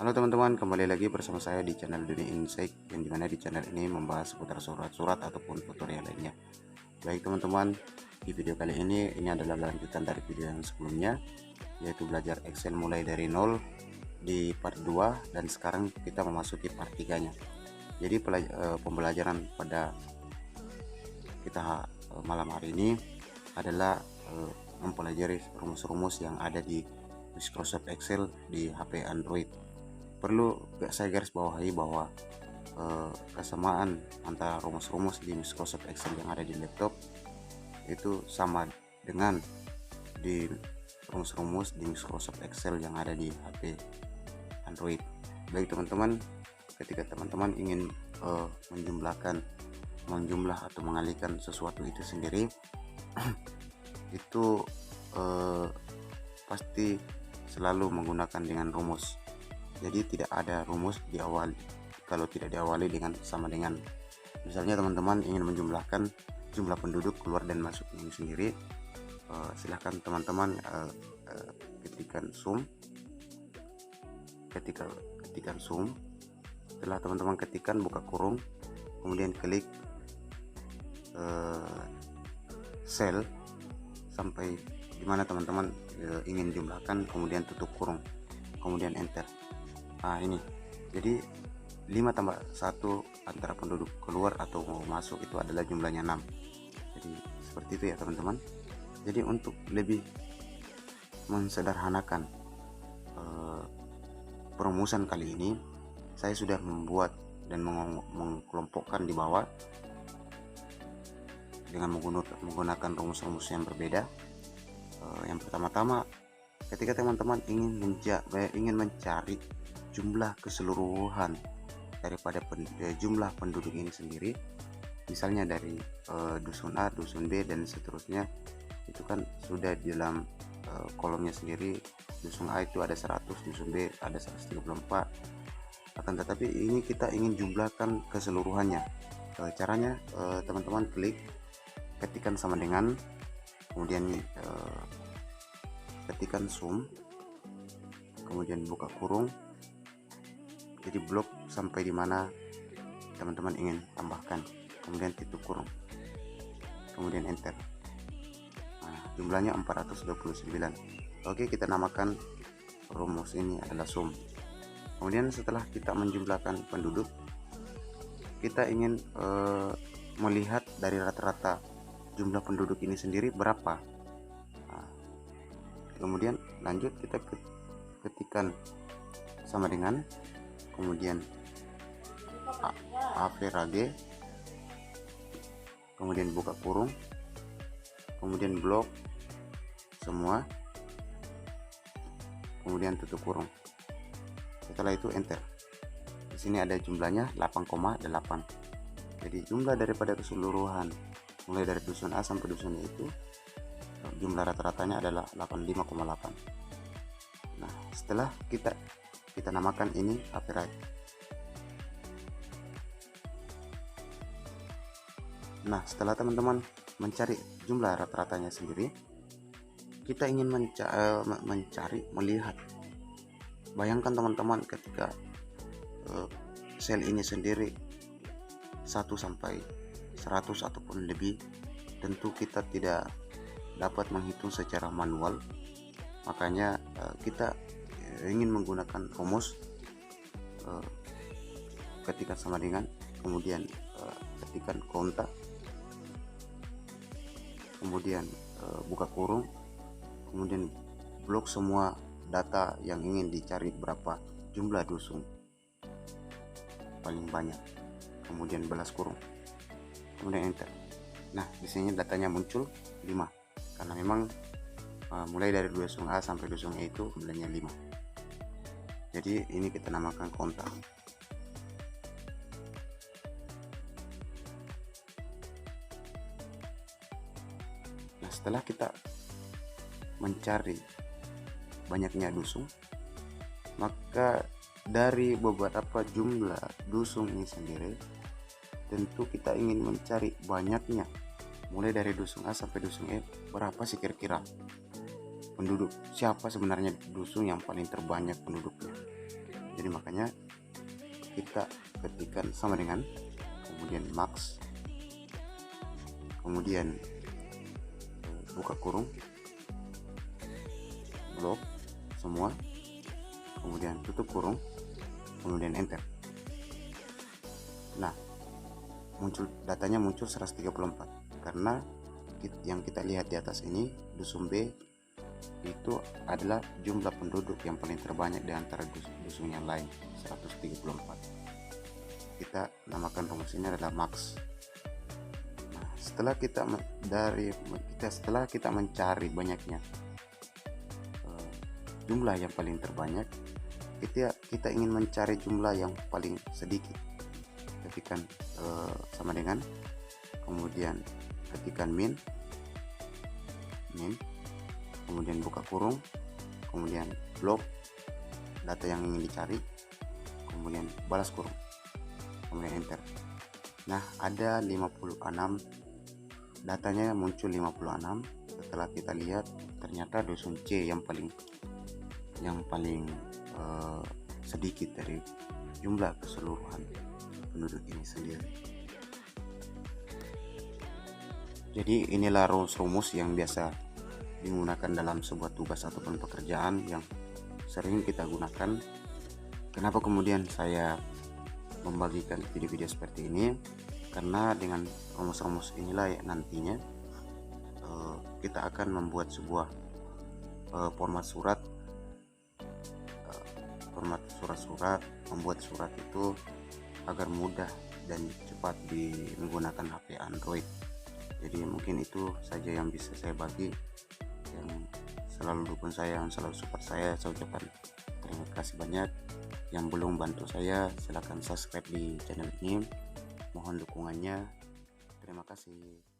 Halo teman-teman, kembali lagi bersama saya di channel Dunia Insight, yang dimana di channel ini membahas seputar surat-surat ataupun tutorial lainnya. Baik teman-teman, di video kali ini adalah lanjutan dari video yang sebelumnya, yaitu belajar Excel mulai dari nol di part 2, dan sekarang kita memasuki part 3 nya. Jadi pembelajaran pada kita malam hari ini adalah mempelajari rumus-rumus yang ada di Microsoft Excel di HP Android. Perlu saya garis bawahi bahwa kesamaan antara rumus-rumus di Microsoft Excel yang ada di laptop itu sama dengan di rumus-rumus di Microsoft Excel yang ada di HP Android. Baik teman-teman, ketika teman-teman ingin menjumlah atau mengalihkan sesuatu itu sendiri itu pasti selalu menggunakan dengan rumus. Jadi tidak ada rumus diawali kalau tidak diawali dengan sama dengan. Misalnya teman-teman ingin menjumlahkan jumlah penduduk keluar dan masuk ini sendiri, silahkan teman-teman ketikkan sum. Ketikkan sum. Setelah teman-teman ketikkan, buka kurung, kemudian klik sel sampai dimana teman-teman ingin jumlahkan, kemudian tutup kurung, kemudian enter. Nah ini, jadi 5 tambah 1 antara penduduk keluar atau mau masuk itu adalah jumlahnya 6. Jadi seperti itu ya teman-teman. Jadi untuk lebih mensederhanakan perumusan kali ini, saya sudah membuat dan mengkelompokkan di bawah dengan menggunakan rumus-rumus yang berbeda. Yang pertama-tama, ketika teman-teman ingin mencari jumlah keseluruhan daripada jumlah penduduk ini sendiri, misalnya dari dusun A, dusun B dan seterusnya, itu kan sudah di dalam kolomnya sendiri. Dusun A itu ada 100, dusun B ada 134. Akan tetapi ini kita ingin jumlahkan keseluruhannya. Caranya teman-teman ketikkan sama dengan, kemudian ketikkan sum, kemudian buka kurung, jadi blok sampai di mana teman-teman ingin tambahkan, kemudian tutup kurung, kemudian enter. Nah, jumlahnya 429. Oke, kita namakan rumus ini adalah sum. Kemudian setelah kita menjumlahkan penduduk, kita ingin melihat dari rata-rata jumlah penduduk ini sendiri berapa. Nah, kemudian lanjut kita ketikkan sama dengan, kemudian average, kemudian buka kurung, kemudian blok semua, kemudian tutup kurung. Setelah itu enter. Di sini ada jumlahnya 8,8. Jadi jumlah daripada keseluruhan mulai dari dusun A sampai dusun E itu jumlah rata-ratanya adalah 85,8. Nah, setelah kita namakan ini average. Nah, setelah teman-teman mencari jumlah rata-ratanya sendiri, kita ingin melihat. Bayangkan teman-teman ketika sel ini sendiri 1 sampai 100 ataupun lebih, tentu kita tidak dapat menghitung secara manual. Makanya kita ingin menggunakan rumus ketikkan sama dengan, kemudian ketikkan kontak, kemudian buka kurung, kemudian blok semua data yang ingin dicari, berapa jumlah dusun paling banyak, kemudian balas kurung, kemudian enter. Nah, di sini datanya muncul 5 karena memang mulai dari dusun A sampai dusun E itu jumlahnya 5. Jadi ini kita namakan kontak. Nah, setelah kita mencari banyaknya dusun, maka dari beberapa jumlah dusun ini sendiri, tentu kita ingin mencari banyaknya. Mulai dari dusun A sampai dusun E, berapa sih kira-kira penduduk, siapa sebenarnya dusun yang paling terbanyak penduduknya. Jadi makanya kita ketikkan sama dengan, kemudian max, kemudian buka kurung, blok semua, kemudian tutup kurung, kemudian enter. Nah, datanya muncul 134 karena yang kita lihat di atas ini, dusun B itu adalah jumlah penduduk yang paling terbanyak di antara dusun yang lain, 134. Kita namakan rumus ini adalah max. Nah, setelah kita mencari banyaknya jumlah yang paling terbanyak, kita ingin mencari jumlah yang paling sedikit. Ketikkan sama dengan, kemudian ketikkan min, kemudian buka kurung, kemudian blok data yang ingin dicari, kemudian balas kurung, kemudian enter. Nah, ada 56, datanya muncul 56. Setelah kita lihat, ternyata dusun C yang paling sedikit dari jumlah keseluruhan penduduk ini sendiri. Jadi inilah rumus yang biasa digunakan dalam sebuah tugas ataupun pekerjaan yang sering kita gunakan. Kenapa kemudian saya membagikan video-video seperti ini? Karena dengan rumus-rumus inilah nantinya kita akan membuat sebuah format surat, membuat surat itu agar mudah dan cepat menggunakan HP Android. Jadi mungkin itu saja yang bisa saya bagi. Yang selalu dukung saya, yang selalu support saya ucapkan terima kasih banyak. Yang belum bantu saya, silahkan subscribe di channel ini. Mohon dukungannya. Terima kasih.